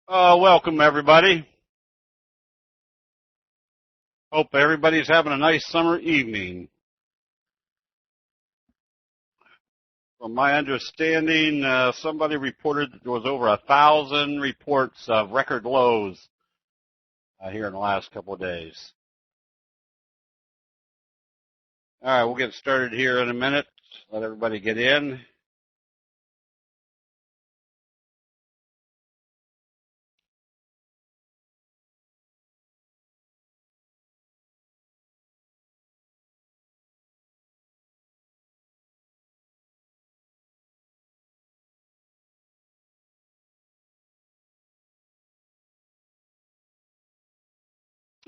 Welcome everybody. Hope everybody's having a nice summer evening. From my understanding, somebody reported that there was over 1,000 reports of record lows here in the last couple of days. All right, we'll get started here in a minute. Let everybody get in.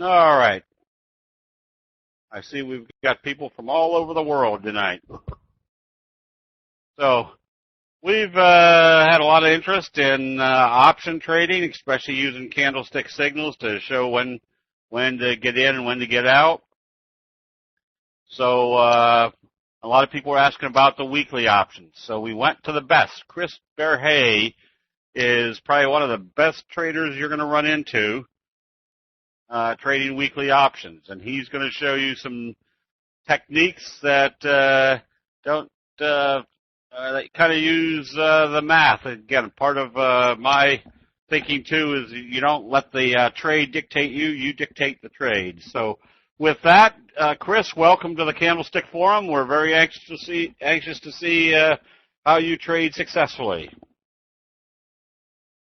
All right. I see we've got people from all over the world tonight. So we've had a lot of interest in option trading, especially using candlestick signals to show when to get in and when to get out. So a lot of people were asking about the weekly options. So we went to the best. Chris Verhaegh is probably one of the best traders you're going to run into trading weekly options. And he's going to show you some techniques that that kind of use the math. Again, part of my thinking, too, is you don't let the trade dictate you. You dictate the trade. So with that, Chris, welcome to the Candlestick Forum. We're very anxious to see how you trade successfully.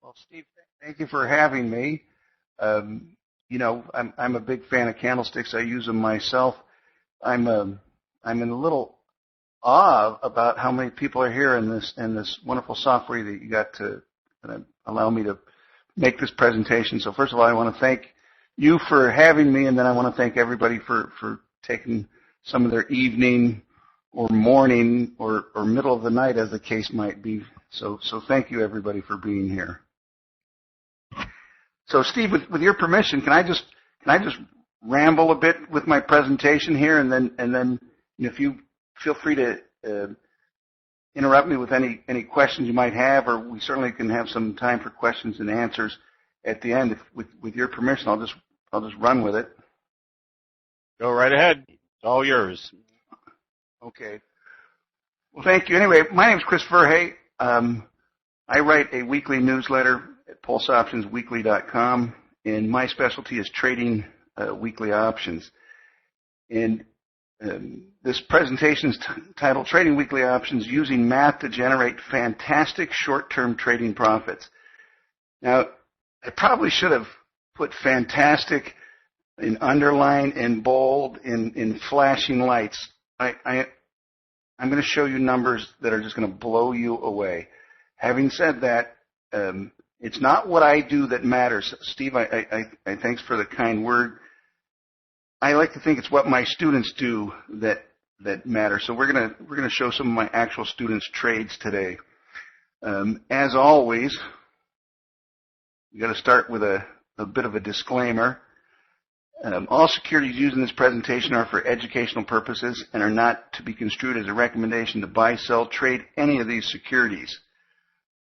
Well, Steve, thank you for having me. I'm a big fan of candlesticks. I use them myself. I'm in a little awe about how many people are here in this wonderful software that you got to allow me to make this presentation. So first of all, I want to thank you for having me, and then I want to thank everybody for taking some of their evening or morning or middle of the night, as the case might be. So thank you, everybody, for being here. So Steve, with your permission, can I just ramble a bit with my presentation here, and then if you feel free to interrupt me with any questions you might have, or we certainly can have some time for questions and answers at the end. With your permission, I'll just run with it. Go right ahead. It's all yours. Okay. Well, thank you. Anyway, my name is Chris Verhaegh. I write a weekly newsletter at pulseoptionsweekly.com, and my specialty is trading weekly options. And this presentation is titled Trading Weekly Options Using Math to Generate Fantastic Short-Term Trading Profits. Now, I probably should have put fantastic in underline, in bold, in flashing lights. I'm going to show you numbers that are just going to blow you away. Having said that, it's not what I do that matters. Steve, I thanks for the kind word. I like to think it's what my students do that matters. So we're gonna show some of my actual students' trades today. As always, you got to start with a bit of a disclaimer. All securities used in this presentation are for educational purposes and are not to be construed as a recommendation to buy, sell, trade any of these securities.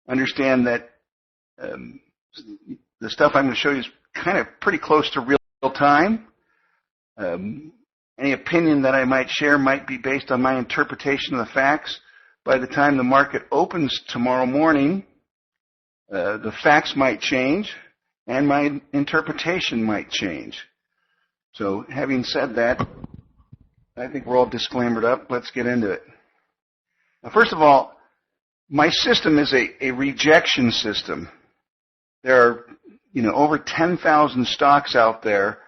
Understand that the stuff I'm going to show you is kind of pretty close to real time. Any opinion that I might share might be based on my interpretation of the facts. By the time the market opens tomorrow morning, the facts might change and my interpretation might change. So having said that, I think we're all disclaimered up. Let's get into it. Now, first of all, my system is a rejection system. There are, over 10,000 stocks out there.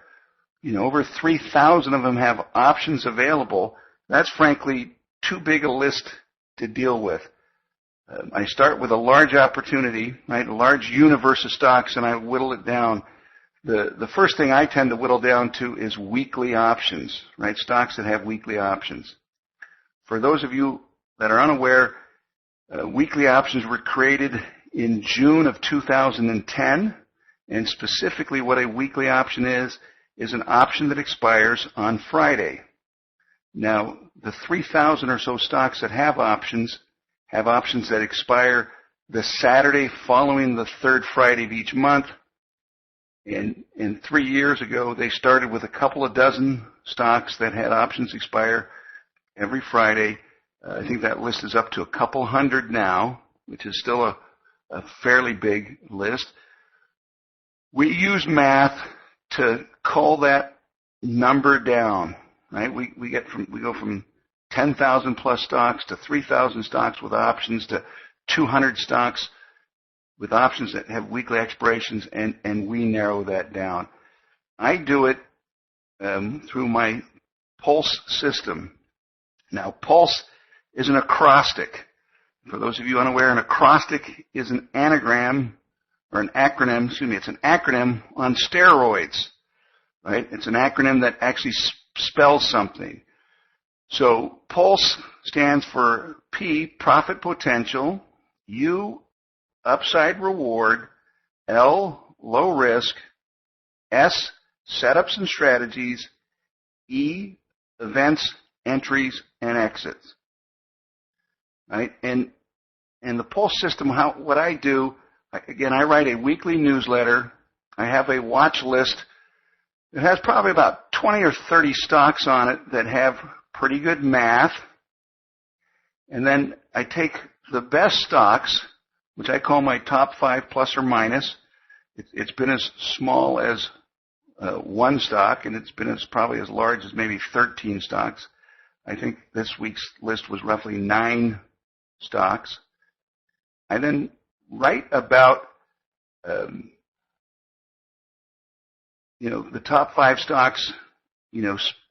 Over 3,000 of them have options available. That's frankly too big a list to deal with. I start with a large opportunity, right? A large universe of stocks, and I whittle it down. The first thing I tend to whittle down to is weekly options, right? Stocks that have weekly options. For those of you that are unaware, weekly options were created in June of 2010, and specifically what a weekly option is an option that expires on Friday. Now, the 3,000 or so stocks that have options that expire the Saturday following the third Friday of each month. And 3 years ago, they started with a couple of dozen stocks that had options expire every Friday. I think that list is up to a couple hundred now, which is still a fairly big list. We use math to cull that number down, right? We go from 10,000 plus stocks to 3,000 stocks with options to 200 stocks with options that have weekly expirations, and we narrow that down. I do it through my Pulse system. Now, Pulse is an acrostic. For those of you unaware, an acrostic is an anagram, or an acronym, it's an acronym on steroids, right? It's an acronym that actually spells something. So Pulse stands for P, profit potential, U, upside reward, L, low risk, S, setups and strategies, E, events, entries, and exits. Right? And the Pulse system, what I do, again, I write a weekly newsletter. I have a watch list. It has probably about 20 or 30 stocks on it that have pretty good math. And then I take the best stocks, which I call my top 5 plus or minus. It's been as small as one stock, and it's been probably as large as maybe 13 stocks. I think this week's list was roughly 9 stocks. I then write about the top 5 stocks,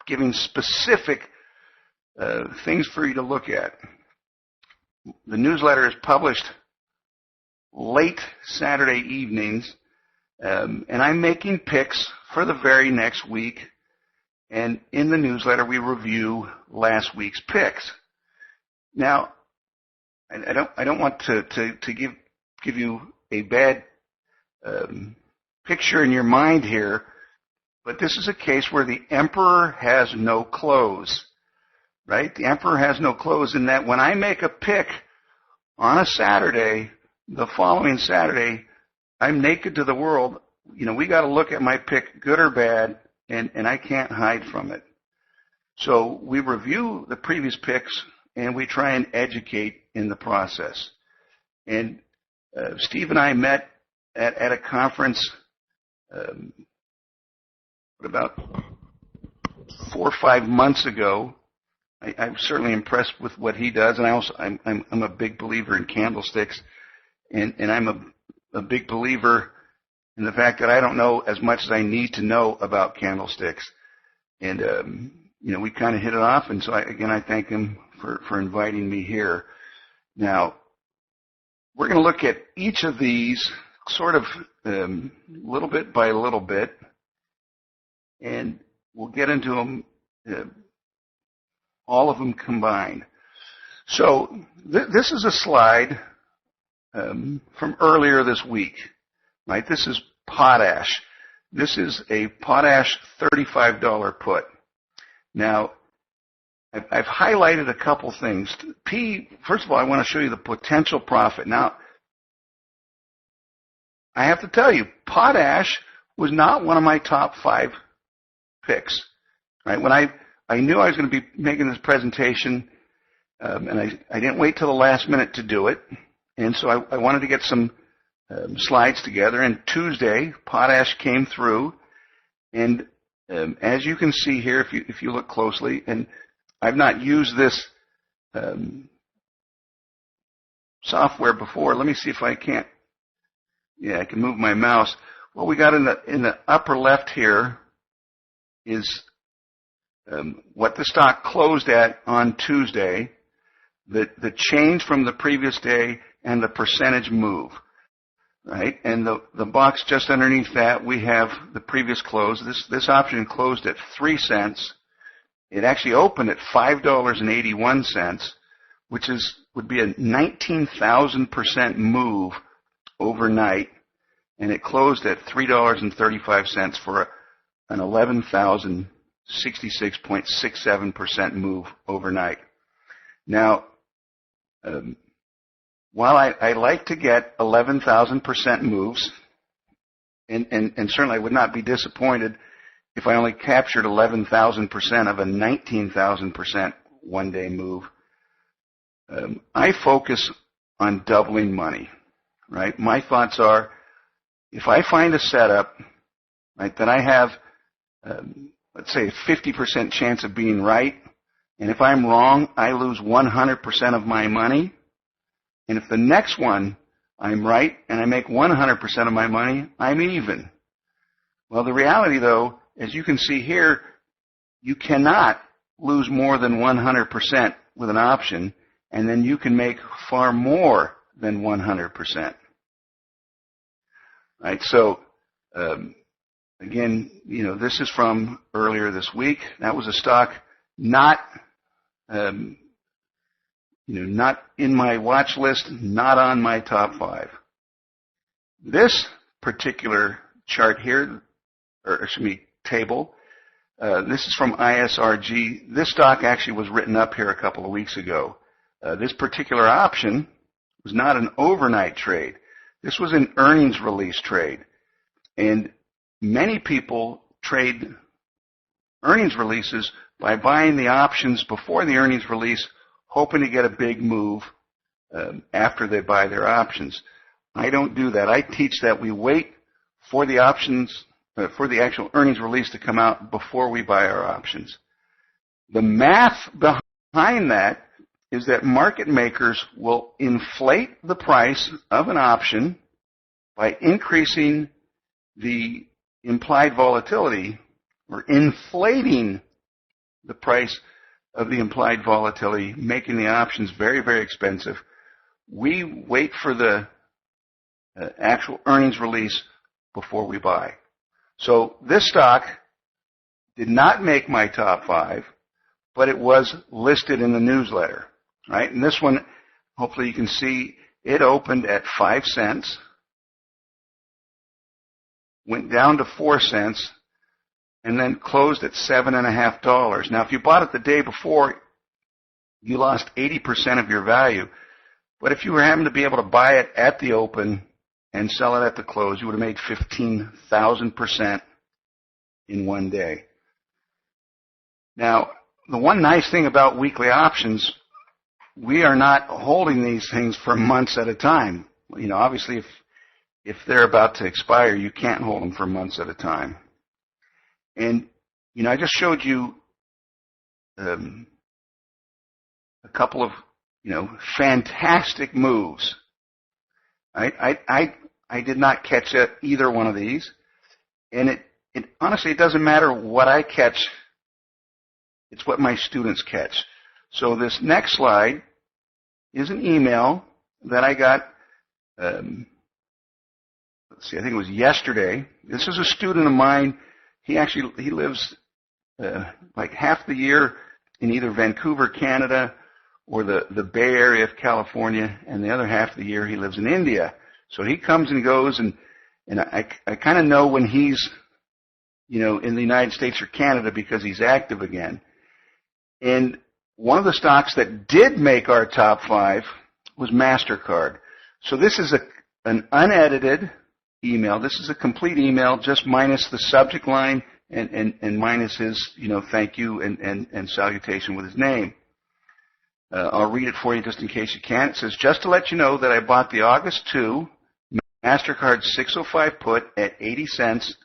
giving specific things for you to look at. The newsletter is published late Saturday evenings, and I'm making picks for the very next week. And in the newsletter, we review last week's picks. Now, I don't want to give you a bad picture in your mind here, but this is a case where the emperor has no clothes, right? The emperor has no clothes in that when I make a pick on a Saturday, the following Saturday, I'm naked to the world. We got to look at my pick, good or bad, and I can't hide from it. So we review the previous picks, and we try and educate in the process. And Steve and I met at a conference about 4 or 5 months ago. I'm certainly impressed with what he does, and I'm a big believer in candlesticks, and I'm a big believer in the fact that I don't know as much as I need to know about candlesticks. And we kind of hit it off, and so I thank him for inviting me here. Now, we're going to look at each of these sort of little bit by little bit, and we'll get into them, all of them combined. So this is a slide from earlier this week, right? This is potash. This is a potash $35 put. Now, I've highlighted a couple things. First of all, I want to show you the potential profit. Now, I have to tell you, potash was not one of my top 5 picks. Right? When I knew I was going to be making this presentation, and I didn't wait till the last minute to do it, and so I wanted to get some slides together. And Tuesday, potash came through, and as you can see here, if you look closely, and I've not used this software before. Let me see if I can't. Yeah, I can move my mouse. What we got in the upper left here is what the stock closed at on Tuesday, the change from the previous day, and the percentage move. Right, and the box just underneath that, we have the previous close. This option closed at 3 cents. It actually opened at $5.81, which would be a 19,000% move overnight, and it closed at $3.35 for an 11,066.67% move overnight. Now, while I like to get 11,000% moves, and certainly I would not be disappointed if I only captured 11,000% of a 19,000% one-day move, I focus on doubling money, right? My thoughts are, if I find a setup, right, that I have, let's say, a 50% chance of being right, and if I'm wrong, I lose 100% of my money, and if the next one I'm right and I make 100% of my money, I'm even. Well, the reality, though, as you can see here, you cannot lose more than 100% with an option, and then you can make far more than 100%. Right? So, again, this is from earlier this week. That was a stock not not in my watch list, not on my top 5. This particular chart here, table, this is from ISRG. This stock actually was written up here a couple of weeks ago. This particular option was not an overnight trade. This was an earnings release trade. And many people trade earnings releases by buying the options before the earnings release, hoping to get a big move after they buy their options. I don't do that. I teach that we wait for the options, for the actual earnings release to come out before we buy our options. The math behind that is that market makers will inflate the price of an option by increasing the implied volatility, or inflating the price of the implied volatility, making the options very, very expensive. We wait for the actual earnings release before we buy. So this stock did not make my top 5, but it was listed in the newsletter, right? And this one, hopefully you can see, it opened at 5 cents, went down to 4 cents, and then closed at $7.50. Now, if you bought it the day before, you lost 80% of your value. But if you were having to be able to buy it at the open and sell it at the close, you would have made 15,000% in one day. Now, the one nice thing about weekly options, we are not holding these things for months at a time. Obviously, if they're about to expire, you can't hold them for months at a time. And, I just showed you a couple of, fantastic moves. I did not catch either one of these. And it honestly, it doesn't matter what I catch. It's what my students catch. So this next slide is an email that I got, let's see, I think it was yesterday. This is a student of mine. He lives like half the year in either Vancouver, Canada, or the Bay Area of California, and the other half of the year he lives in India. So he comes and goes, and I kind of know when he's, in the United States or Canada because he's active again. And one of the stocks that did make our top 5 was MasterCard. So this is an unedited email. This is a complete email, just minus the subject line and minus his, thank you and salutation with his name. I'll read it for you just in case you can't. It says, just to let you know that I bought the August 2 MasterCard 605 put at 80 cents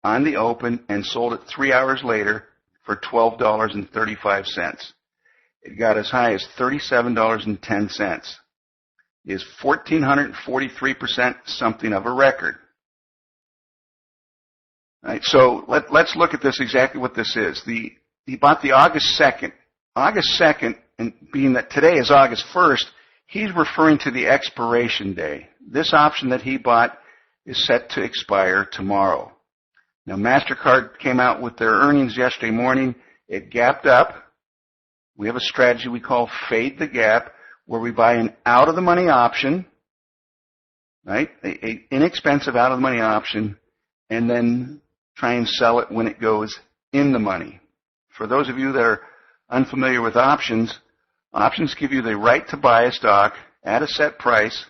on the open and sold it 3 hours later for $12.35. It got as high as $37.10. Is 1,443% something of a record. Right, so let's look at this, exactly what this is. He bought the August 2nd. August 2nd, and being that today is August 1st, he's referring to the expiration day. This option that he bought is set to expire tomorrow. Now, MasterCard came out with their earnings yesterday morning. It gapped up. We have a strategy we call Fade the Gap, where we buy an out-of-the-money option, right, an inexpensive out-of-the-money option, and then try and sell it when it goes in the money. For those of you that are unfamiliar with options, options give you the right to buy a stock at a set price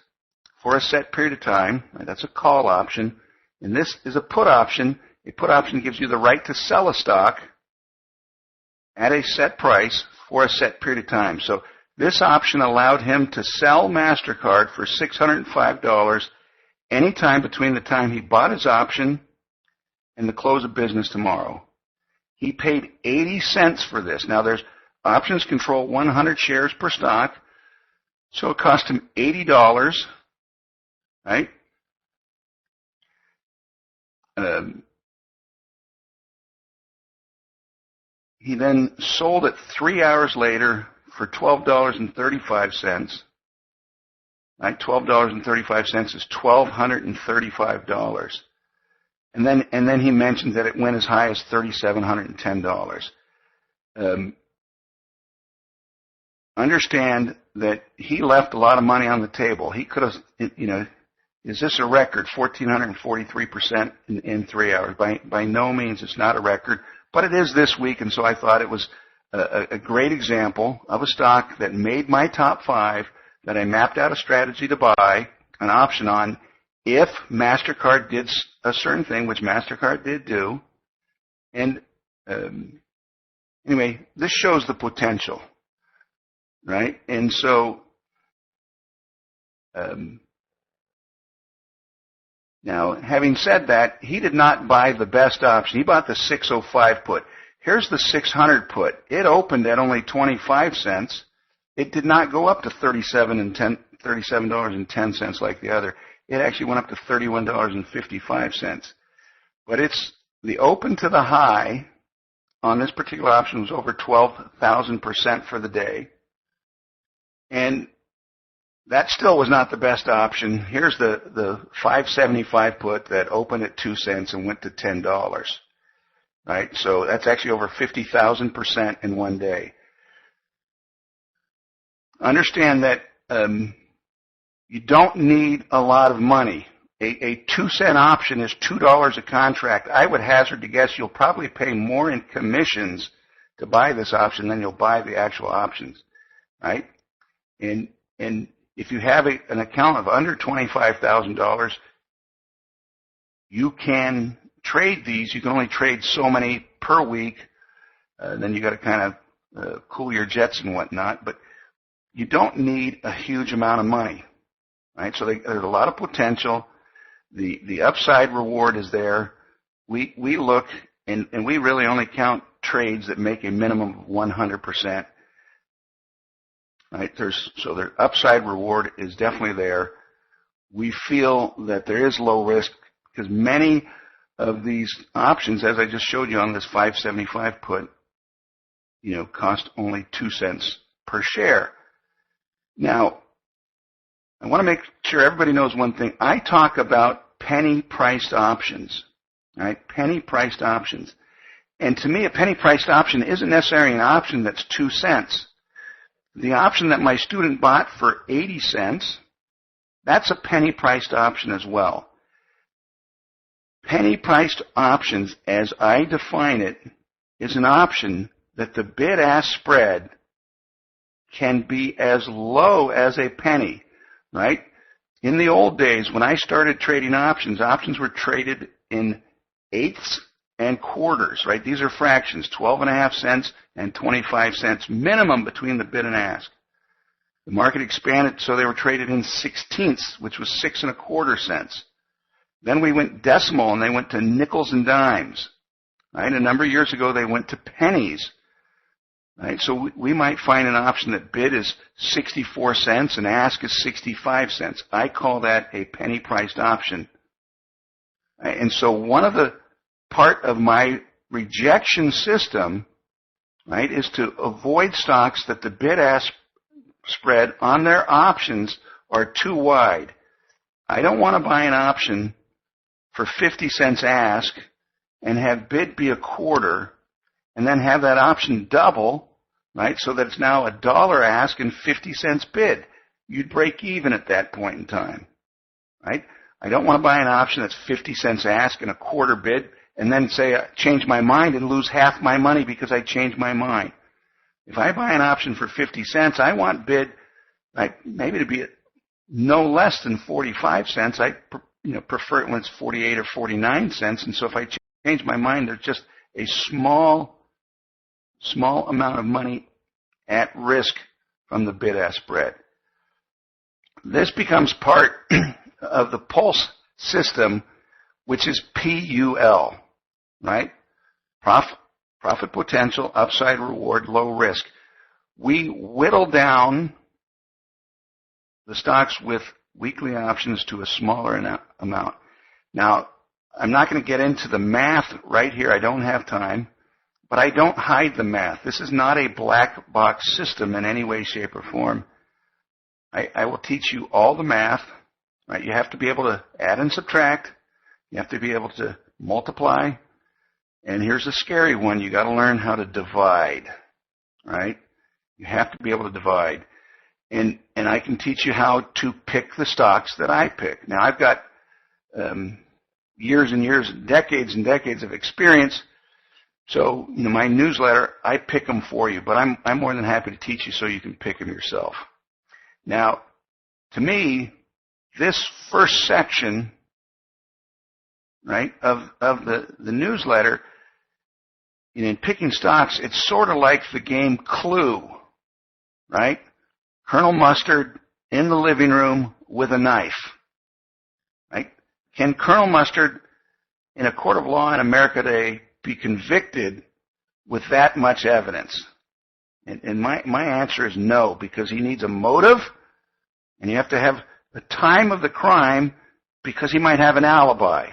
for a set period of time. Right? That's a call option. And this is a put option. A put option gives you the right to sell a stock at a set price for a set period of time. So this option allowed him to sell MasterCard for $605 anytime between the time he bought his option and the close of business tomorrow. He paid 80 cents for this. Now, there's options control 100 shares per stock, so it cost him $80, right? He then sold it 3 hours later for $12.35. Right? $12.35 is $1,235. And then he mentioned that it went as high as $3,710. Understand that he left a lot of money on the table. He could have, is this a record? 1,443% in 3 hours. By no means, it's not a record, but it is this week, and so I thought it was a great example of a stock that made my top 5 that I mapped out a strategy to buy an option on if MasterCard did a certain thing, which MasterCard did do. And anyway, this shows the potential, right? And so now, having said that, he did not buy the best option. He bought the 605 put. Here's the 600 put. It opened at only 25 cents. It did not go up to $37.10 like the other. It actually went up to $31.55. But it's the open to the high on this particular option was over 12,000% for the day. And that still was not the best option. Here's the 575 put that opened at 2 cents and went to $10. Right? So that's actually over 50,000% in one day. Understand that you don't need a lot of money. A 2-cent option is $2 a contract. I would hazard to guess you'll probably pay more in commissions to buy this option than you'll buy the actual options, right? And if you have an account of under $25,000, you can trade these. You can only trade so many per week. Then you got to kind of cool your jets and whatnot. But you don't need a huge amount of money, right? So there's a lot of potential. The upside reward is there. We look and we really only count trades that make a minimum of 100%. Right? So their upside reward is definitely there. We feel that there is low risk because many of these options, as I just showed you on this 575 put, cost only 2 cents per share. Now, I want to make sure everybody knows one thing. I talk about penny-priced options, right? Penny-priced options. And to me, a penny-priced option isn't necessarily an option that's 2 cents. The option that my student bought for 80 cents, that's a penny-priced option as well. Penny-priced options, as I define it, is an option that the bid-ask spread can be as low as a penny, right? In the old days, when I started trading options were traded in eighths and quarters, right? These are fractions, 12.5 cents and 25 cents minimum between the bid and ask. The market expanded, so they were traded in sixteenths, which was 6 1/4 cents. Then we went decimal, and they went to nickels and dimes. Right? A number of years ago, they went to pennies. Right? So we might find an option that bid is 64 cents and ask is 65 cents. I call that a penny-priced option. Right? And so one of the part of my rejection system, right, is to avoid stocks that the bid-ask spread on their options are too wide. I don't want to buy an option for 50 cents ask and have bid be 1/4 and then have that option double, right, so that it's now $1 ask and 50 cents bid. You'd break even at that point in time, right? I don't want to buy an option that's 50 cents ask and 1/4 bid and then say change my mind and lose half my money because I changed my mind. If I buy an option for 50 cents, I want bid like maybe to be no less than 45 cents. I prefer it when it's 48 or 49 cents. And so if I change my mind, there's just a small amount of money at risk from the bid-ask spread. This becomes part of the pulse system, which is PUL, right? Profit potential, upside reward, low risk. We whittle down the stocks with weekly options to a smaller amount. Now, I'm not going to get into the math right here. I don't have time. But I don't hide the math. This is not a black box system in any way, shape, or form. I will teach you all the math. Right? You have to be able to add and subtract. You have to be able to multiply. And here's the scary one. You got to learn how to divide. Right? You have to be able to divide. And I can teach you how to pick the stocks that I pick. Now, I've got years and years, decades and decades of experience. So, my newsletter, I pick them for you, but I'm more than happy to teach you so you can pick them yourself. Now, to me, this first section, right, of the newsletter, in picking stocks, it's sort of like the game Clue, right? Colonel Mustard in the living room with a knife, right? Can Colonel Mustard, in a court of law in America today, be convicted with that much evidence? And my answer is no, because he needs a motive, and you have to have the time of the crime because he might have an alibi,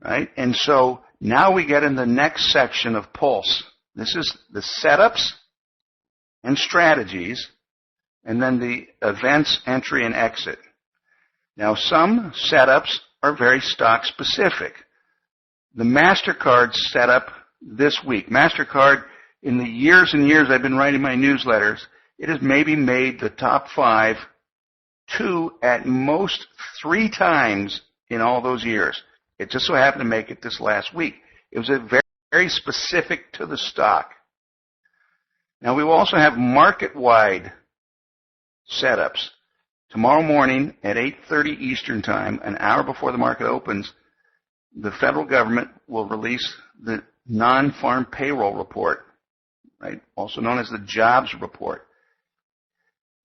right? And so now we get in the next section of Pulse. This is the setups and strategies, and then the events, entry, and exit. Now, some setups are very stock specific. The MasterCard setup this week. MasterCard, in the years and years I've been writing my newsletters, it has maybe made the top 5 2, at most 3 times in all those years. It just so happened to make it this last week. It was very, very specific to the stock. Now, we will also have market-wide setups. Tomorrow morning at 8:30 Eastern Time, an hour before the market opens, the federal government will release the non-farm payroll report, right, also known as the jobs report.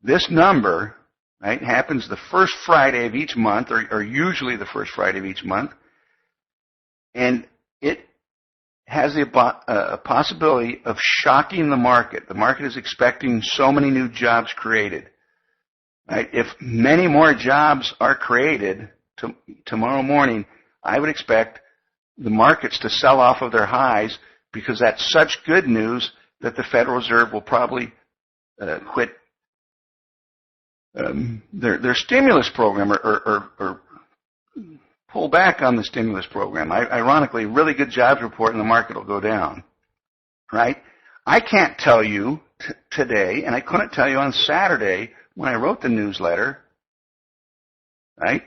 This number, right, happens the first Friday of each month, or usually the first Friday of each month, and it has a possibility of shocking the market. The market is expecting so many new jobs created. Right? If many more jobs are created tomorrow morning, I would expect the markets to sell off of their highs because that's such good news that the Federal Reserve will probably quit their stimulus program or pull back on the stimulus program. Ironically, really good jobs report and the market will go down. Right? I can't tell you today, and I couldn't tell you on Saturday when I wrote the newsletter, right?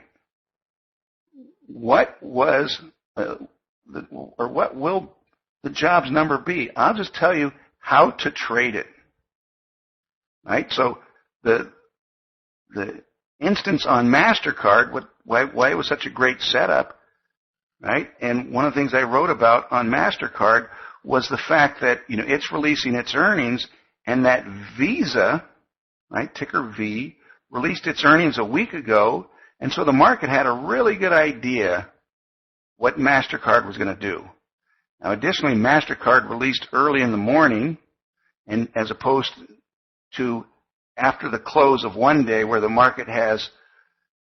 What was, or what will the jobs number be? I'll just tell you how to trade it, right? So the instance on MasterCard, why it was such a great setup, right? And one of the things I wrote about on MasterCard was the fact that, it's releasing its earnings, and that Visa, right, ticker V, released its earnings a week ago, and so the market had a really good idea what MasterCard was going to do. Now, additionally, MasterCard released early in the morning, and as opposed to after the close of one day where the market has,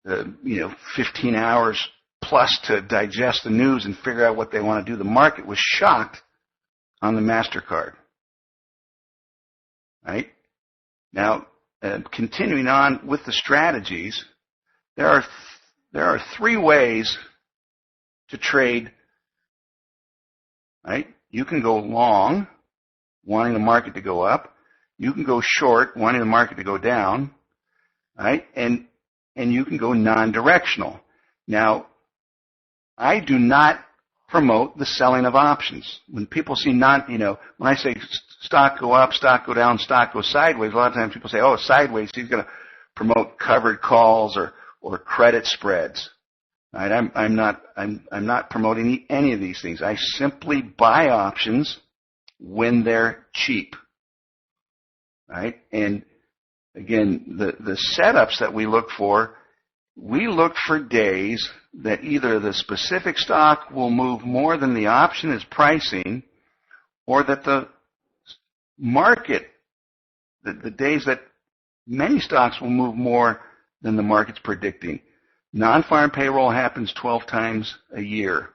15 hours plus to digest the news and figure out what they want to do, the market was shocked on the MasterCard. Right? Now, continuing on with the strategies, there are 3 ways to trade. Right? You can go long, wanting the market to go up. You can go short, wanting the market to go down. Right? And you can go non-directional. Now, I do not promote the selling of options. When people see when I say stock go up, stock go down, stock go sideways, a lot of times people say, oh, sideways, he's going to promote covered calls or credit spreads. Right? I'm not promoting any of these things. I simply buy options when they're cheap. Right? And again, the setups that we look for days that either the specific stock will move more than the option is pricing, or that the market, the days that many stocks will move more than the market's predicting. Non-farm payroll happens 12 times a year.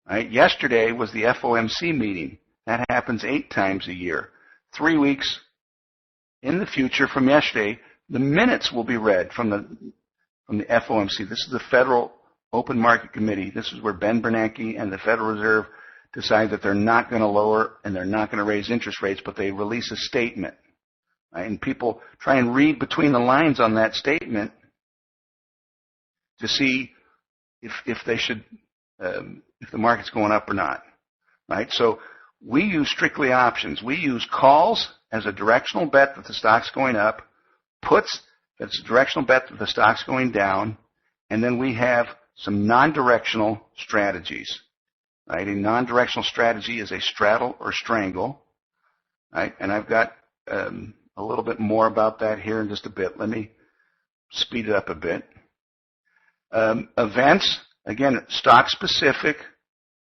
Right? Yesterday was the FOMC meeting. That happens 8 times a year. 3 weeks in the future from yesterday, the minutes will be read from the FOMC. This is the Federal Open Market Committee. This is where Ben Bernanke and the Federal Reserve decide that they're not going to lower and they're not going to raise interest rates, but they release a statement. Right? And people try and read between the lines on that statement to see if they should, if the market's going up or not. Right? So we use strictly options. We use calls as a directional bet that the stock's going up, puts that's a directional bet that the stock's going down, and then we have some non-directional strategies. Right? A non-directional strategy is a straddle or strangle. Right? And I've got a little bit more about that here in just a bit. Let me speed it up a bit. Events, again, stock specific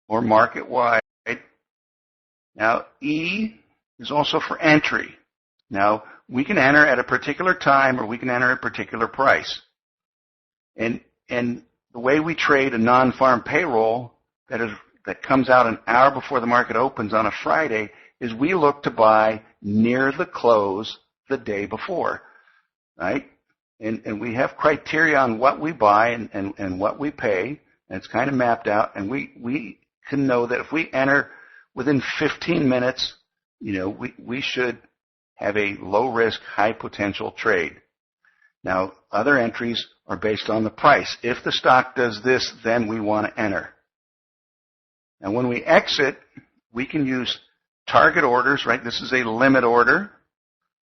or market wide. Now, E is also for entry. Now, we can enter at a particular time or we can enter at a particular price. And the way we trade a non-farm payroll that comes out an hour before the market opens on a Friday is we look to buy near the close the day before. Right? And we have criteria on what we buy and what we pay, and it's kind of mapped out, and we can know that if we enter within 15 minutes, we should have a low-risk, high-potential trade. Now, other entries are based on the price. If the stock does this, then we want to enter. Now, when we exit, we can use target orders, right? This is a limit order,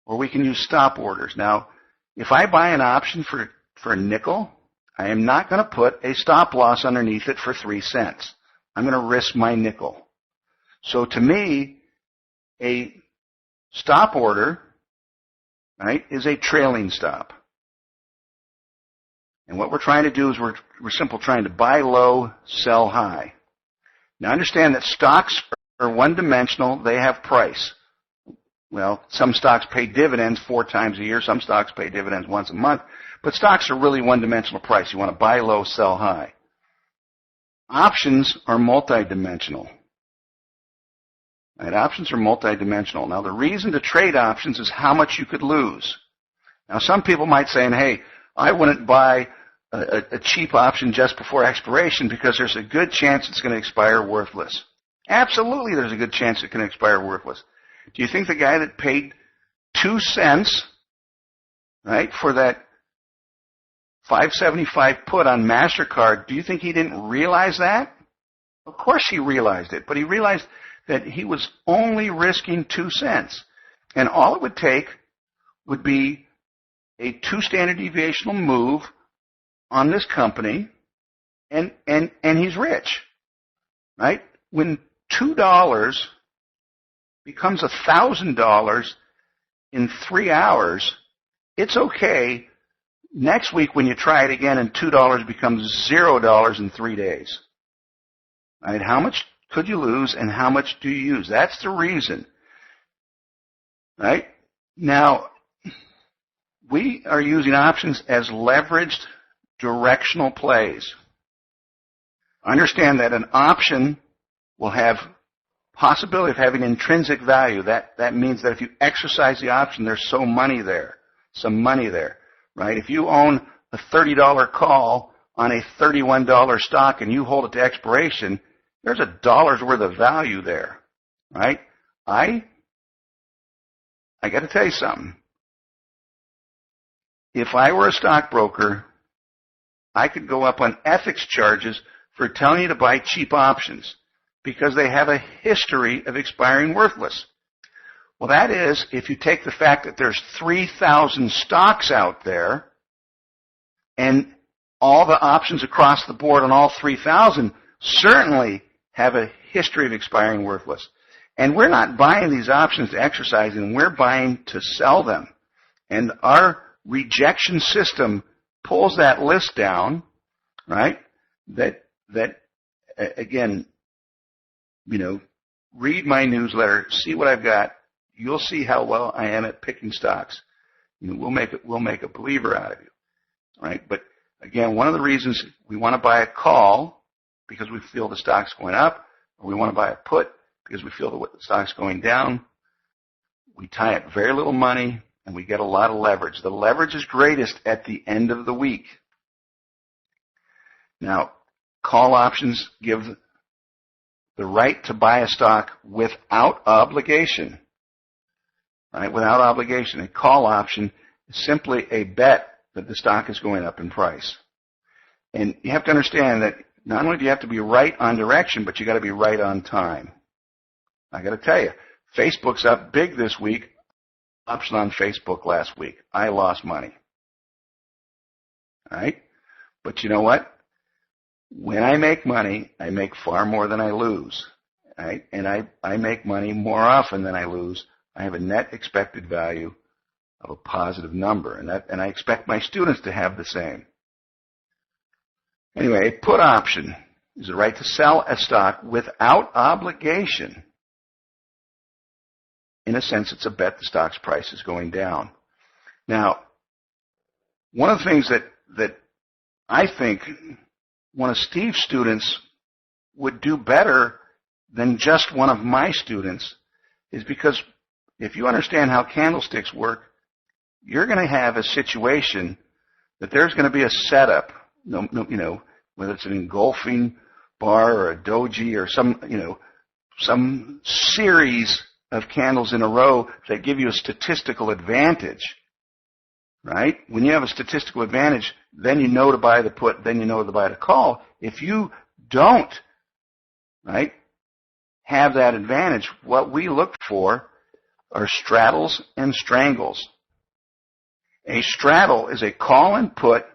or we can use stop orders. Now, if I buy an option for a nickel, I am not going to put a stop loss underneath it for 3 cents. I'm going to risk my nickel. So to me, a stop order, right, is a trailing stop. And what we're trying to do is we're simply trying to buy low, sell high. Now understand that stocks are one-dimensional. They have price. Well, some stocks pay dividends 4 times a year. Some stocks pay dividends once a month. But stocks are really one-dimensional price. You want to buy low, sell high. Options are multidimensional. Right? Options are multidimensional. Now, the reason to trade options is how much you could lose. Now, some people might say, hey, I wouldn't buy a cheap option just before expiration because there's a good chance it's going to expire worthless. Absolutely, there's a good chance it can expire worthless. Do you think the guy that paid 2 cents, right, for that $5.75 put on MasterCard, do you think he didn't realize that? Of course he realized it, but he realized that he was only risking 2 cents. And all it would take would be a 2 standard deviational move on this company, and he's rich, right? When $2 becomes $1,000 in 3 hours, it's okay. Next week when you try it again and $2 becomes $0 in 3 days. Right? How much could you lose and how much do you use? That's the reason. Right? Now, we are using options as leveraged directional plays. Understand that an option will have possibility of having intrinsic value. That means that if you exercise the option, there's some money there, right? If you own a $30 call on a $31 stock and you hold it to expiration, there's $1 worth of value there, right? I got to tell you something. If I were a stockbroker, I could go up on ethics charges for telling you to buy cheap options because they have a history of expiring worthless. Well, that is, if you take the fact that there's 3,000 stocks out there, and all the options across the board on all 3,000 certainly have a history of expiring worthless. And we're not buying these options to exercise them, we're buying to sell them. And our rejection system pulls that list down, right? That again, read my newsletter, see what I've got. You'll see how well I am at picking stocks. We'll make a believer out of you, right? But again, one of the reasons we want to buy a call because we feel the stock's going up, or we want to buy a put because we feel the stock's going down. We tie up very little money and we get a lot of leverage. The leverage is greatest at the end of the week. Now, call options give the right to buy a stock without obligation. Right? Without obligation. A call option is simply a bet that the stock is going up in price. And you have to understand that not only do you have to be right on direction, but you got to be right on time. I got to tell you, Facebook's up big this week. Option on Facebook last week. I lost money. All right? But you know what? When I make money, I make far more than I lose. Right? And I make money more often than I lose. I have a net expected value of a positive number, and I expect my students to have the same. Anyway, a put option is the right to sell a stock without obligation. In a sense, it's a bet the stock's price is going down. Now, one of the things that I think one of Steve's students would do better than just one of my students is because if you understand how candlesticks work, you're going to have a situation that there's going to be a setup, whether it's an engulfing bar or a doji or some series of candles in a row that give you a statistical advantage, right? When you have a statistical advantage, then you know to buy the put, then you know to buy the call. If you don't, right, have that advantage, what we look for are straddles and strangles. A straddle is a call and put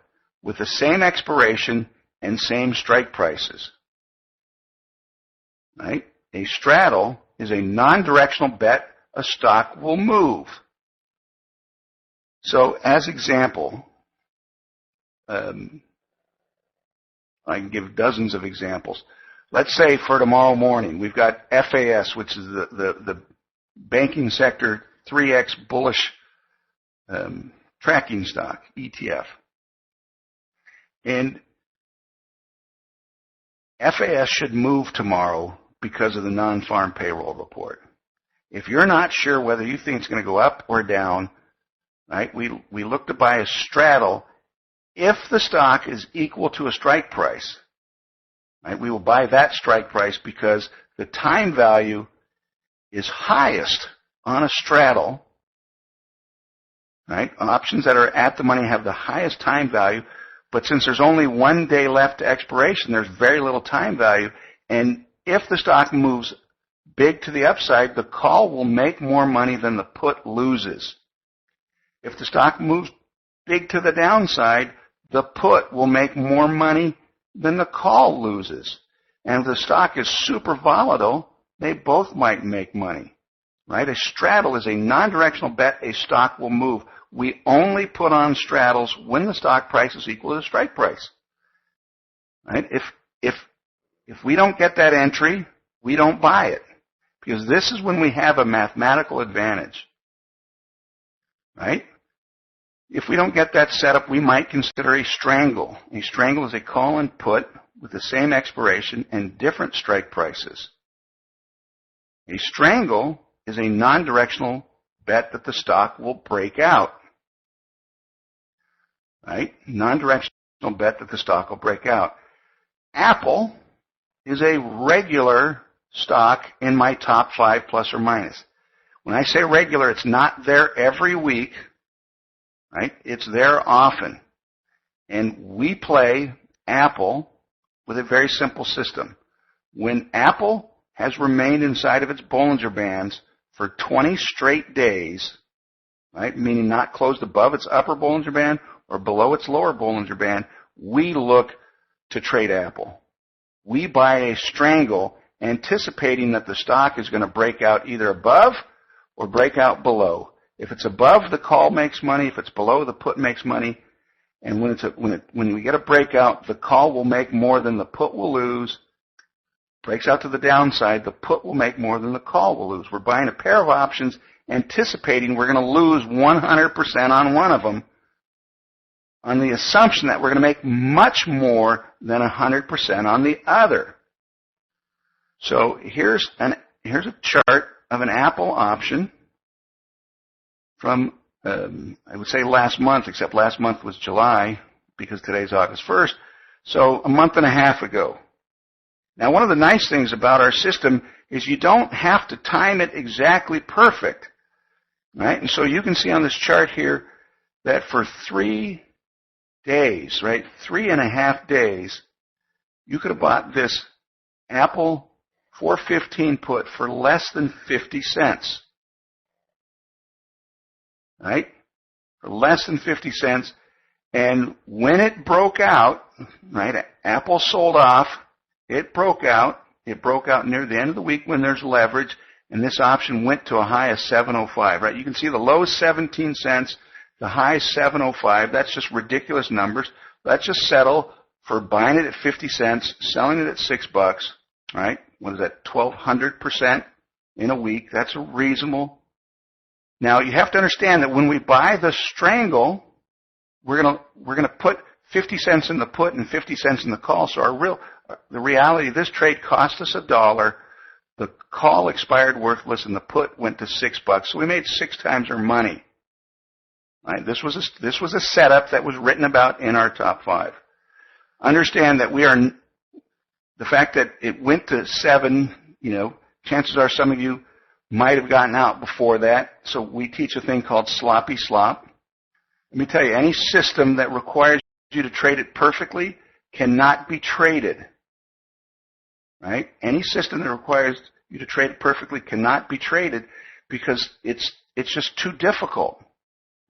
with the same expiration and same strike prices. Right? A straddle is a non-directional bet a stock will move. So, as example, I can give dozens of examples. Let's say for tomorrow morning, we've got FAS, which is the banking sector 3X bullish tracking stock, ETF. And FAS should move tomorrow because of the non-farm payroll report. If you're not sure whether you think it's going to go up or down, right, we look to buy a straddle if the stock is equal to a strike price. Right, we will buy that strike price because the time value is highest on a straddle. Right? Options that are at the money have the highest time value, but since there's only 1 day left to expiration, there's very little time value. And if the stock moves big to the upside, the call will make more money than the put loses. If the stock moves big to the downside, the put will make more money than the call loses. And if the stock is super volatile, they both might make money. Right? A straddle is a non-directional bet a stock will move. We only put on straddles when the stock price is equal to the strike price. Right? If we don't get that entry, we don't buy it. Because this is when we have a mathematical advantage. Right? If we don't get that setup, we might consider a strangle. A strangle is a call and put with the same expiration and different strike prices. A strangle is a non-directional bet that the stock will break out. Right? Non-directional bet that the stock will break out. Apple is a regular stock in my top 5 plus or minus. When I say regular, it's not there every week. Right? It's there often. And we play Apple with a very simple system. When Apple has remained inside of its Bollinger Bands for 20 straight days, right, meaning not closed above its upper Bollinger Band or below its lower Bollinger Band, we look to trade Apple. We buy a strangle anticipating that the stock is going to break out either above or break out below. If it's above, the call makes money. If it's below, the put makes money. And when we get a breakout, the call will make more than the put will lose. Breaks out to the downside, the put will make more than the call will lose. We're buying a pair of options anticipating we're going to lose 100% on one of them on the assumption that we're going to make much more than 100% on the other. So here's a chart of an Apple option from, I would say last month, except last month was July because today's August 1st, so a month and a half ago. Now, one of the nice things about our system is you don't have to time it exactly perfect, right? And so you can see on this chart here that for 3 days, right, 3.5 days, you could have bought this Apple 415 put for less than 50 cents, right? For less than 50 cents. And when it broke out, right, Apple sold off. It broke out. It broke out near the end of the week when there's leverage, and this option went to a high of 705, right? You can see the low is 17 cents, the high is 705. That's just ridiculous numbers. Let's just settle for buying it at 50 cents, selling it at $6, right? What is that, 1,200% in a week? That's reasonable. Now, you have to understand that when we buy the strangle, we're gonna put 50 cents in the put and 50 cents in the call, so the reality, this trade cost us $1. The call expired worthless, and the put went to $6. So we made 6 times our money. Right? This was a setup that was written about in our top 5. Understand that the fact that it went to 7. Chances are some of you might have gotten out before that. So we teach a thing called sloppy slop. Let me tell you, any system that requires you to trade it perfectly cannot be traded. Right? Any system that requires you to trade it perfectly cannot be traded because it's just too difficult.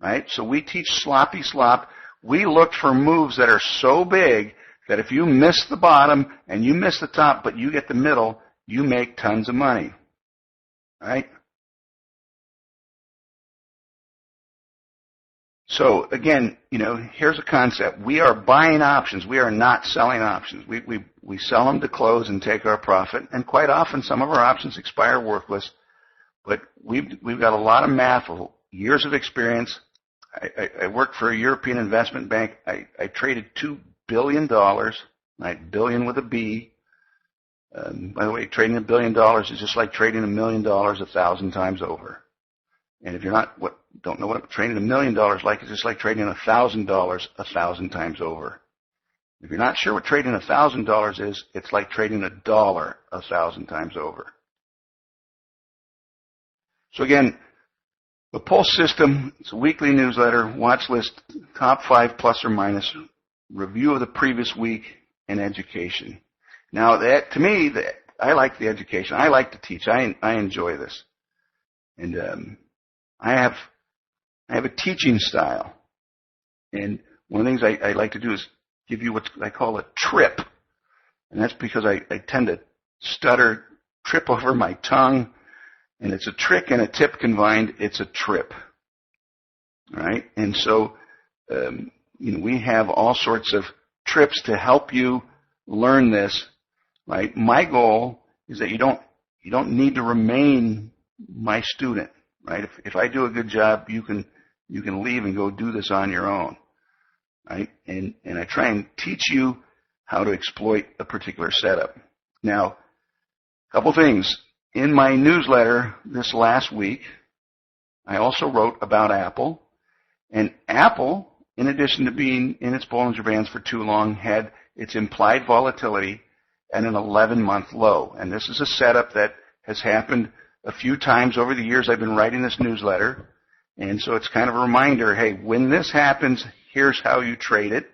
Right? So we teach sloppy slop. We look for moves that are so big that if you miss the bottom and you miss the top, but you get the middle, you make tons of money. Right? So again, here's a concept. We are buying options. We are not selling options. We sell them to close and take our profit. And quite often, some of our options expire worthless. But we've got a lot of math, years of experience. I worked for a European investment bank. I traded $2 billion, right? Billion with a B. By the way, trading $1 billion is just like trading $1 million 1,000 times over. And if you're don't know what trading $1 million like, it's just like trading $1,000 1,000 times over. If you're not sure what trading $1,000 is, it's like trading $1 1,000 times over. So again, the Pulse system, it's a weekly newsletter, watch list, top 5 plus or minus, review of the previous week, and education. Now, to me, I like the education. I like to teach. I enjoy this. And I have a teaching style. And one of the things I like to do is give you what I call a trip. And that's because I tend to stutter, trip over my tongue. And it's a trick and a tip combined. It's a trip. All right? And so we have all sorts of trips to help you learn this. Right? My goal is that you don't need to remain my student. Right? If I do a good job, you can leave and go do this on your own. Right? And I try and teach you how to exploit a particular setup. Now, a couple things. In my newsletter this last week, I also wrote about Apple. And Apple, in addition to being in its Bollinger Bands for too long, had its implied volatility at an 11-month low. And this is a setup that has happened a few times over the years I've been writing this newsletter. And so it's kind of a reminder, hey, when this happens, here's how you trade it.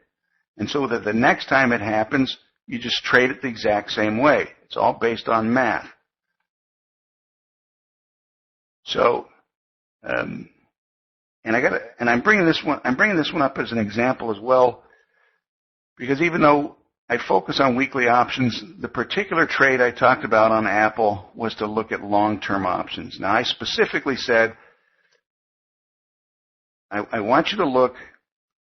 And so that the next time it happens, you just trade it the exact same way. It's all based on math. So, and I'm bringing this one up as an example as well, because even though I focus on weekly options, the particular trade I talked about on Apple was to look at long-term options. Now, I specifically said, I want you to look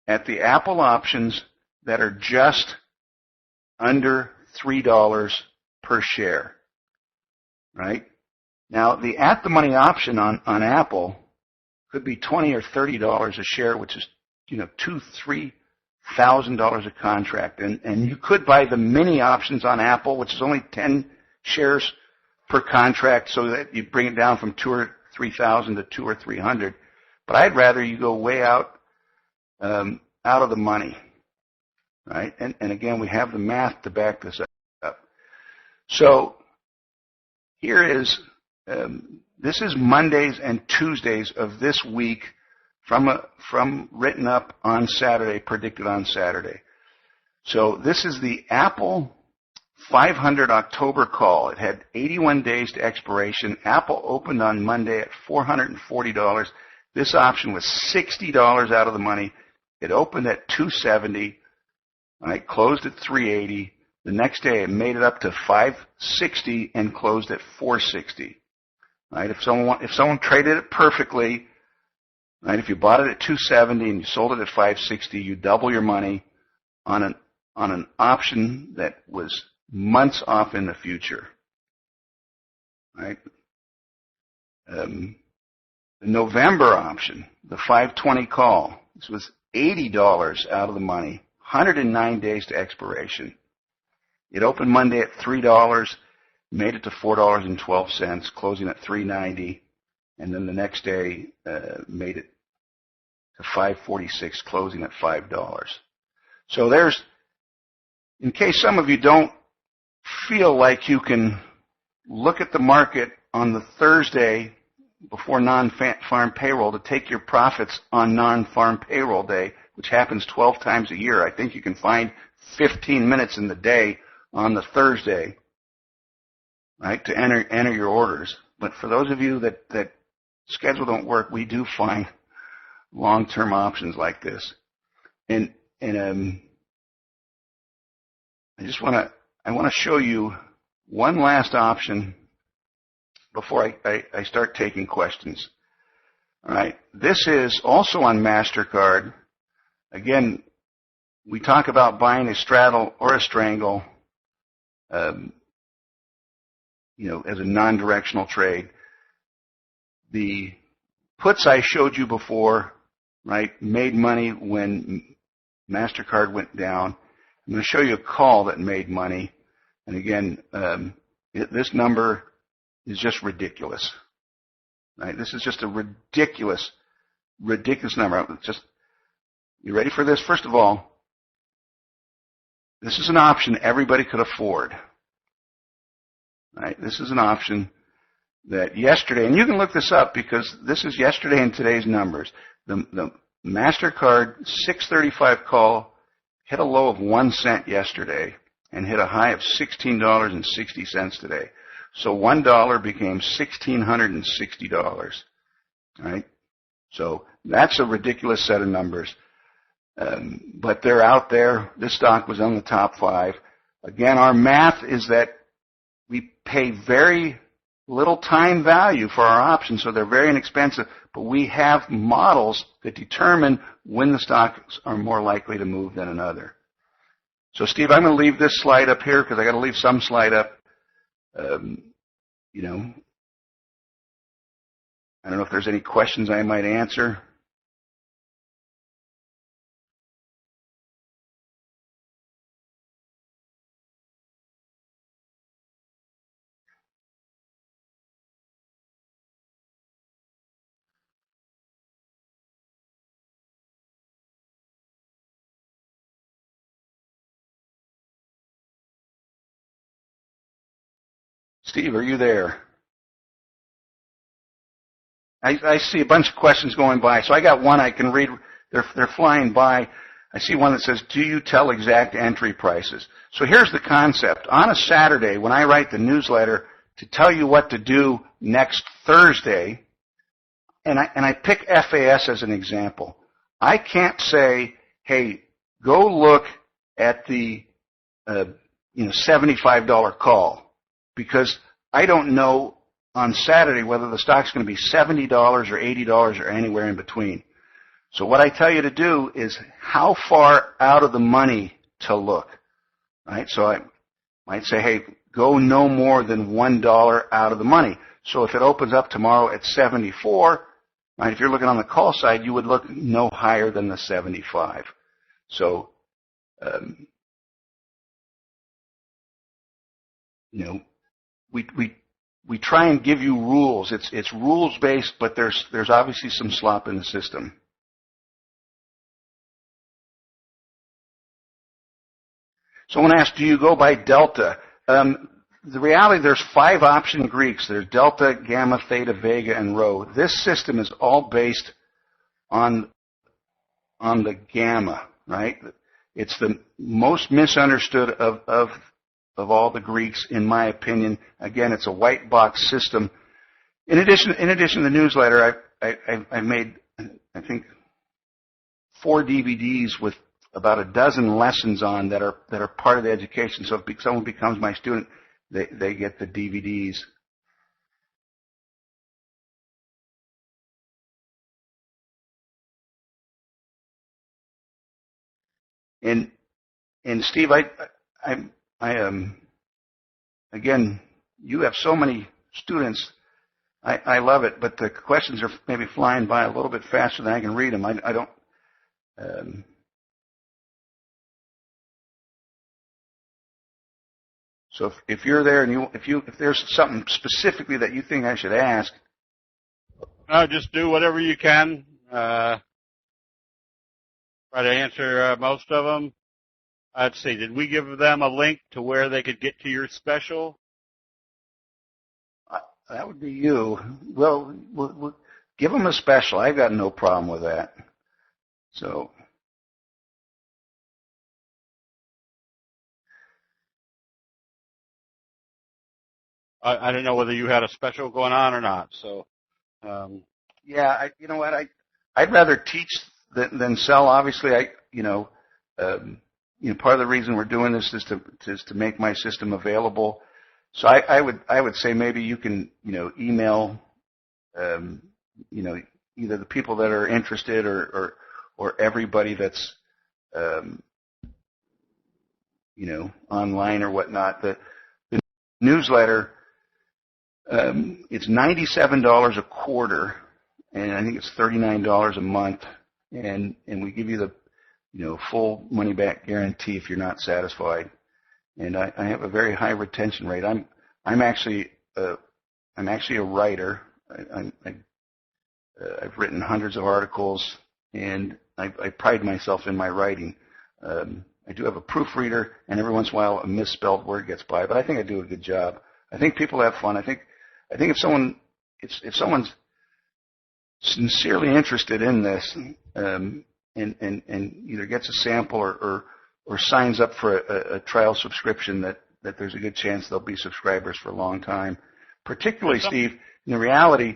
at the Apple options that are just under $3 per share, right? Now, the at-the-money option on Apple could be $20 or $30 a share, which is, $2,000-$3,000 a contract. And you could buy the mini options on Apple, which is only 10 shares per contract, so that you bring it down from 2 or 3,000 to 2 or 300. But I'd rather you go way out of the money, right? And again, we have the math to back this up. So here is, this is Mondays and Tuesdays of this week from written up on Saturday, predicted on Saturday. So this is the Apple 500 October call. It had 81 days to expiration. Apple opened on Monday at $440. This option was $60 out of the money. It opened at $270. Right, closed at $380. The next day it made it up to $560 and closed at $460. Right, if someone traded it perfectly, right, if you bought it at $270 and you sold it at $560, you double your money on an option that was months off in the future. Right. The November option, the 520 call, this was $80 out of the money, 109 days to expiration. It opened Monday at $3, made it to $4.12, closing at $3.90, and then the next day made it to $5.46, closing at $5. So there's, in case some of you don't feel like you can look at the market on the Thursday before non-farm payroll to take your profits on non-farm payroll day, which happens 12 times a year. I think you can find 15 minutes in the day on the Thursday, right, to enter your orders. But for those of you that schedule don't work, we do find long-term options like this. And I want to show you one last option before I start taking questions. All right, this is also on MasterCard. Again, we talk about buying a straddle or a strangle, as a non-directional trade. The puts I showed you before, right, made money when MasterCard went down. I'm going to show you a call that made money. And again, this number is just ridiculous. Right? This is just a ridiculous number. You ready for this? First of all, this is an option everybody could afford. Right? This is an option that yesterday, and you can look this up because this is yesterday and today's numbers. The MasterCard 635 call hit a low of 1 cent yesterday and hit a high of $16.60 today. So $1 became $1,660. Right? So that's a ridiculous set of numbers. But they're out there. This stock was on the top 5. Again, our math is that we pay very little time value for our options, so they're very inexpensive, but we have models that determine when the stocks are more likely to move than another. So, Steve, I'm going to leave this slide up here because I got to leave some slide up. I don't know if there's any questions I might answer. Steve, are you there? I see a bunch of questions going by, so I got one I can read. They're flying by. I see one that says, do you tell exact entry prices? So here's the concept. On a Saturday, when I write the newsletter to tell you what to do next Thursday, I pick FAS as an example. I can't say, hey, go look at the $75 call, because I don't know on Saturday whether the stock's going to be $70 or $80 or anywhere in between. So what I tell you to do is how far out of the money to look, right? So I might say, hey, go no more than $1 out of the money. So if it opens up tomorrow at 74, right, if you're looking on the call side, you would look no higher than the 75. So, we try and give you rules. It's rules based, but there's obviously some slop in the system. Someone asked, do you go by delta? The reality, there's 5 option Greeks. There's delta, gamma, theta, vega, and rho. This system is all based on the gamma, right? It's the most misunderstood of all the Greeks, in my opinion. Again, it's a white box system. In addition to the newsletter, I've made, I think, 4 DVDs with about a dozen lessons on that are part of the education. So if someone becomes my student, they get the DVDs. And Steve, again, you have so many students. I love it, but the questions are maybe flying by a little bit faster than I can read them. I don't. So if you're there and if there's something specifically that you think I should ask, just do whatever you can. Try to answer most of them. Let's see. Did we give them a link to where they could get to your special? That would be you. Well, we'll give them a special. I've got no problem with that. So. I don't know whether you had a special going on or not. So, yeah, you know what? I'd rather teach than sell. Obviously, part of the reason we're doing this is to make my system available. So I would say maybe you can email either the people that are interested or everybody that's online or whatnot. The newsletter. It's $97 a quarter, and I think it's $39 a month, and we give you the full money back guarantee if you're not satisfied. And I have a very high retention rate. I'm actually a writer. I've written hundreds of articles, and I pride myself in my writing. I do have a proofreader, and every once in a while a misspelled word gets by, but I think I do a good job. I think people have fun. I think if someone's sincerely interested in this, and either gets a sample or signs up for a trial subscription, that there's a good chance they'll be subscribers for a long time. Particularly, Steve, in the reality,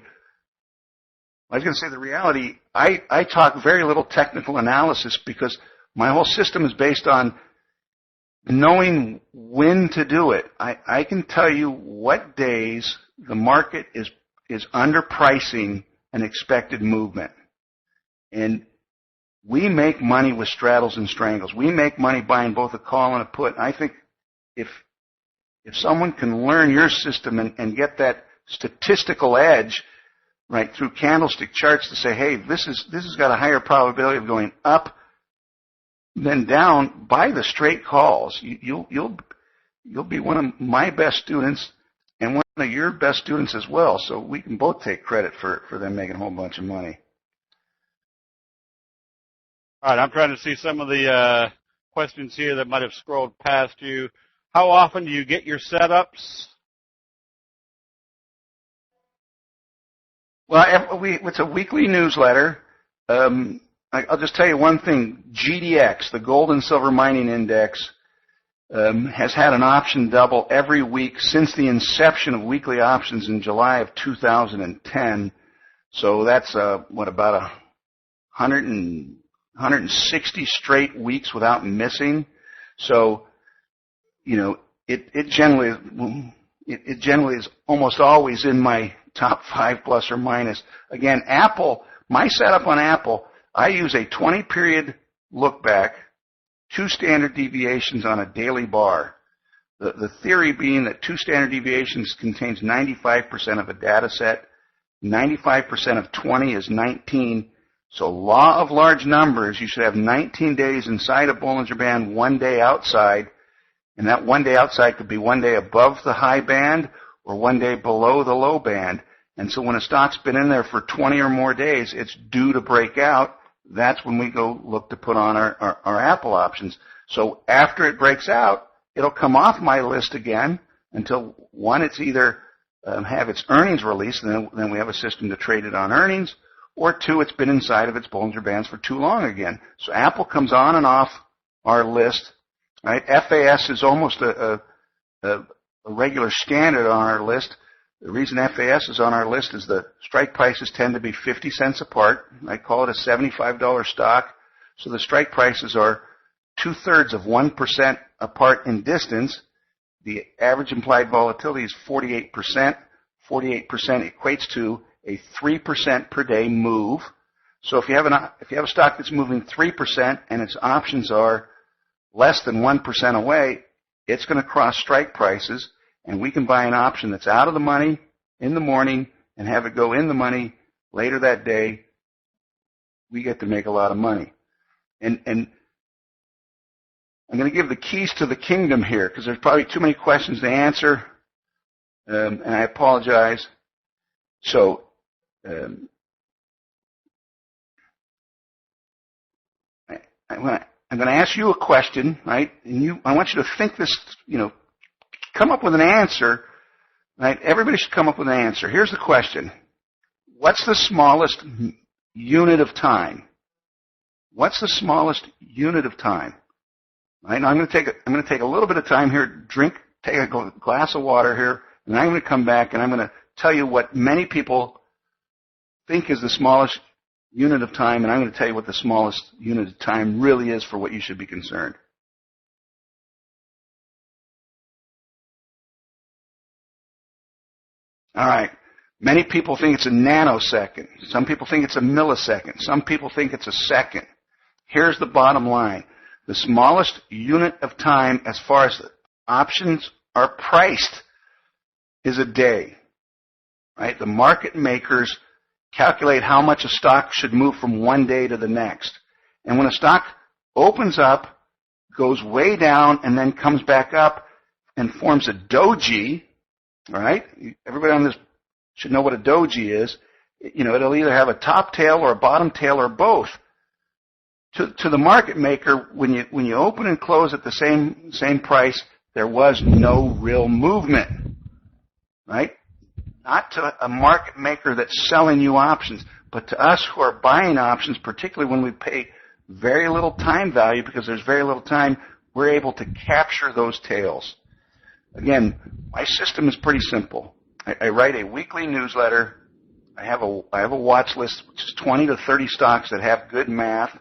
I talk very little technical analysis because my whole system is based on knowing when to do it. I can tell you what days the market is underpricing an expected movement. And we make money with straddles and strangles. We make money buying both a call and a put. And I think if someone can learn your system and get that statistical edge, right, through candlestick charts to say, hey, this has got a higher probability of going up than down, buy the straight calls. You'll be one of my best students and one of your best students as well. So we can both take credit for them making a whole bunch of money. All right, I'm trying to see some of the questions here that might have scrolled past you. How often do you get your setups? Well, it's a weekly newsletter. I'll just tell you one thing. GDX, the Gold and Silver Mining Index, has had an option double every week since the inception of weekly options in July of 2010. So that's about 160 straight weeks without missing. So, it generally is almost always in my top 5 plus or minus. Again, Apple, my setup on Apple, I use a 20-period look back, 2 standard deviations on a daily bar. The theory being that 2 standard deviations contains 95% of a data set. 95% of 20 is 19. So law of large numbers, you should have 19 days inside a Bollinger Band, 1 day outside. And that 1 day outside could be 1 day above the high band or 1 day below the low band. And so when a stock's been in there for 20 or more days, it's due to break out. That's when we go look to put on our Apple options. So after it breaks out, it'll come off my list again until, one, it's either have its earnings released, and then we have a system to trade it on earnings, or 2, it's been inside of its Bollinger Bands for too long again. So Apple comes on and off our list. Right? FAS is almost a regular standard on our list. The reason FAS is on our list is the strike prices tend to be 50 cents apart. I call it a $75 stock. So the strike prices are 2/3 of 1% apart in distance. The average implied volatility is 48%. 48% equates to a 3% per day move. So if you have a stock that's moving 3% and its options are less than 1% away, it's going to cross strike prices, and we can buy an option that's out of the money in the morning and have it go in the money later that day. We get to make a lot of money. And I'm going to give the keys to the kingdom here because there's probably too many questions to answer, and I apologize. So I'm going to ask you a question, right? And I want you to think this, come up with an answer, right? Everybody should come up with an answer. Here's the question. What's the smallest unit of time? What's the smallest unit of time? Right? Now I'm going to take a little bit of time here, take a glass of water here, and I'm going to come back and I'm going to tell you what many people think is the smallest unit of time, and I'm going to tell you what the smallest unit of time really is for what you should be concerned. All right. Many people think it's a nanosecond. Some people think it's a millisecond. Some people think it's a second. Here's the bottom line. The smallest unit of time as far as the options are priced is a day. Right? The market makers calculate how much a stock should move from one day to the next. And when a stock opens up, goes way down, and then comes back up and forms a doji, right? Everybody on this should know what a doji is. It'll either have a top tail or a bottom tail or both. To the market maker, when you open and close at the same price, there was no real movement, right? Not to a market maker that's selling you options, but to us who are buying options, particularly when we pay very little time value because there's very little time, we're able to capture those tails. Again, my system is pretty simple. I write a weekly newsletter. I have a watch list, which is 20 to 30 stocks that have good math.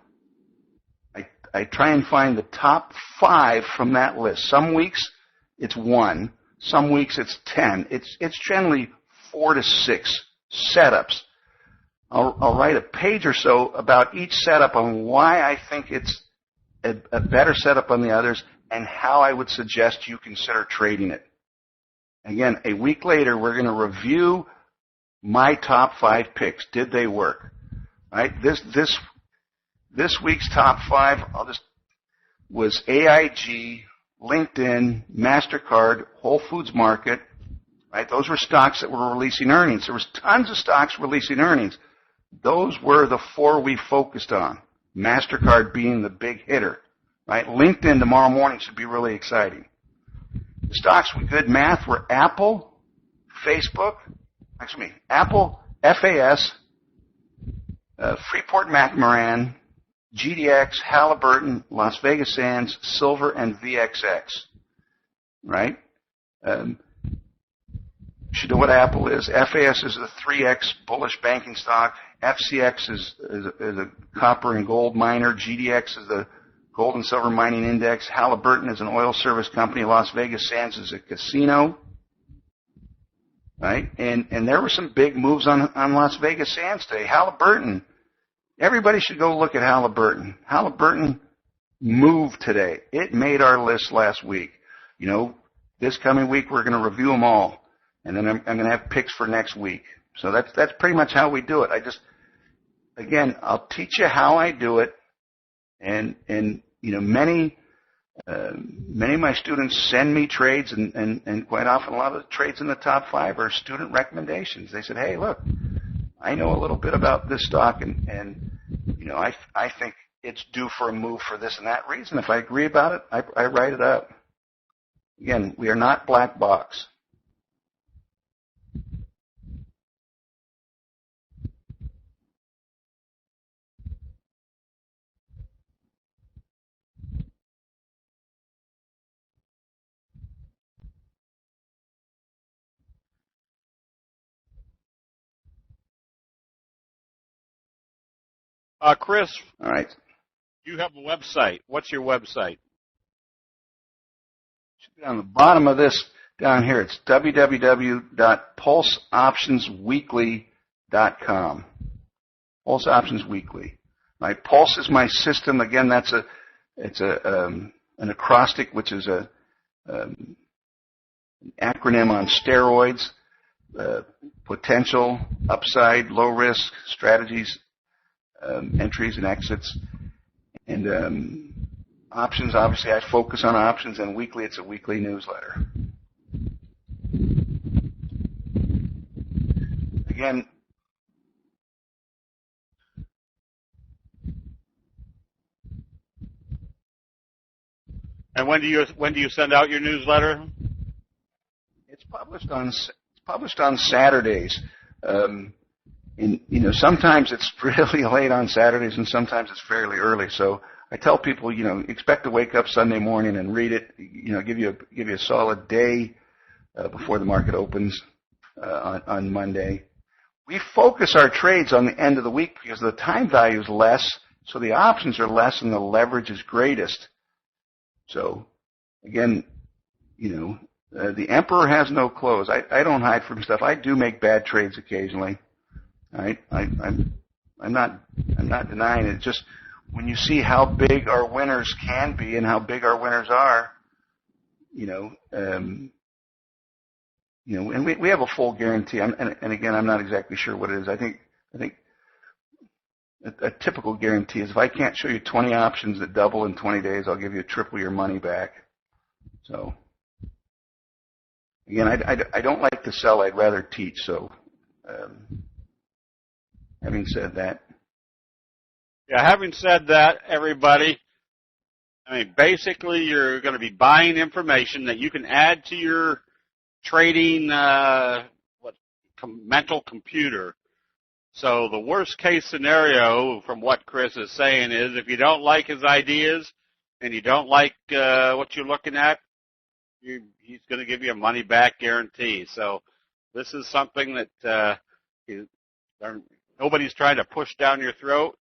I try and find the top 5 from that list. Some weeks it's 1. Some weeks it's 10. It's generally 4 to 6 setups. I'll write a page or so about each setup on why I think it's a better setup on the others and how I would suggest you consider trading it. Again, a week later, we're going to review my top 5 picks. Did they work? Right? This week's top 5 was AIG, LinkedIn, MasterCard, Whole Foods Market. Right? Those were stocks that were releasing earnings. There was tons of stocks releasing earnings. Those were the 4 we focused on. MasterCard being the big hitter. Right? LinkedIn tomorrow morning should be really exciting. The stocks with good math were Apple, Apple, FAS, Freeport-McMoRan, GDX, Halliburton, Las Vegas Sands, Silver, and VXX. Right? should know what Apple is. FAS is the 3X bullish banking stock. FCX is a copper and gold miner. GDX is the gold and silver mining index. Halliburton is an oil service company. Las Vegas Sands is a casino. Right? And there were some big moves on Las Vegas Sands today. Halliburton. Everybody should go look at Halliburton. Halliburton moved today. It made our list last week. You know, this coming week we're going to review them all. And then I'm going to have picks for next week. So that's pretty much how we do it. Again, I'll teach you how I do it. And you know, many of my students send me trades, and quite often a lot of the trades in the top 5 are student recommendations. They said, hey, look, I know a little bit about this stock, and you know, I think it's due for a move for this and that reason. If I agree about it, I write it up. Again, we are not black box. Chris, All right. you have a website. What's your website? Should be on the bottom of this down here. It's www.pulseoptionsweekly.com. Pulse Options Weekly. Right. Pulse is my system. Again, it's an acrostic, which is an acronym on steroids. Potential, upside, low risk, strategies, entries and exits, and options. Obviously, I focus on options, and weekly, it's a weekly newsletter. Again, and when do you send out your newsletter? it's published on Saturdays. And, you know, sometimes it's really late on Saturdays, and sometimes it's fairly early. So I tell people, you know, expect to wake up Sunday morning and read it. You know, give you a solid day before the market opens on Monday. We focus our trades on the end of the week because the time value is less, so the options are less and the leverage is greatest. So, again, you know, the emperor has no clothes. I don't hide from stuff. I do make bad trades occasionally. Right? I'm not denying it. Just when you see how big our winners can be and how big our winners are, and we have a full guarantee. And again, I'm not exactly sure what it is. I think a typical guarantee is if I can't show you 20 options that double in 20 days, I'll give you triple your money back. So again, I don't like to sell. I'd rather teach. So. Having said that. Yeah, having said that, everybody, I mean, basically you're going to be buying information that you can add to your trading mental computer. So the worst case scenario from what Chris is saying is if you don't like his ideas and you don't like what you're looking at, he's going to give you a money back guarantee. So this is something that nobody's trying to push down your throat.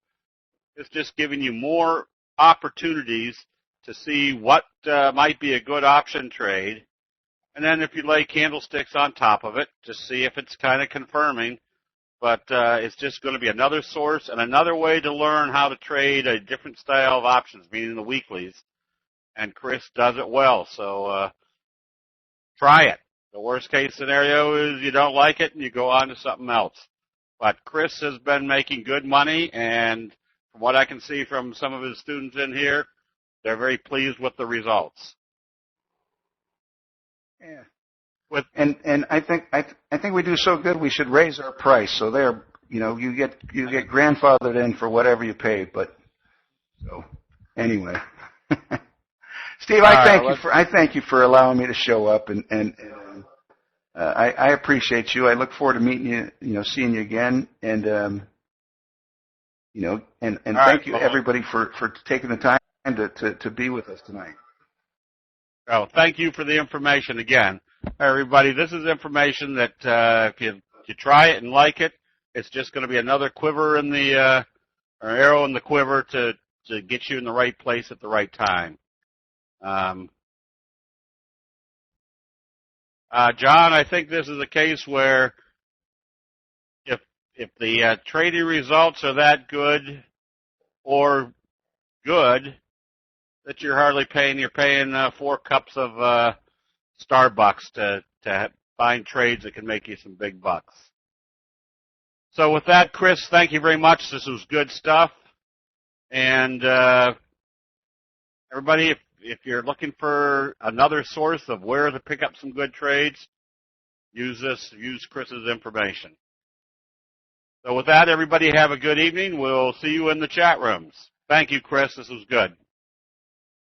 It's just giving you more opportunities to see what might be a good option trade. And then if you lay candlesticks on top of it, just see if it's kind of confirming. But it's just going to be another source and another way to learn how to trade a different style of options, meaning the weeklies. And Chris does it well. So try it. The worst case scenario is you don't like it and you go on to something else. But Chris has been making good money, and from what I can see from some of his students in here, they're very pleased with the results. Yeah. And I think we do so good we should raise our price. So there, you get grandfathered in for whatever you pay. But so anyway, Steve, I thank you for allowing me to show up and I appreciate you. I look forward to meeting you, seeing you again, and thank you everybody for taking the time to be with us tonight. Well, thank you for the information again. Everybody, this is information that if you try it and like it, it's just going to be another quiver in the or arrow in the quiver to get you in the right place at the right time. John, I think this is a case where if the trading results are that good or good that you're hardly paying, you're paying 4 cups of Starbucks to find trades that can make you some big bucks. So with that, Chris, thank you very much. This was good stuff. And everybody, if you're looking for another source of where to pick up some good trades, use Chris's information. So with that, everybody have a good evening. We'll see you in the chat rooms. Thank you, Chris. This was good.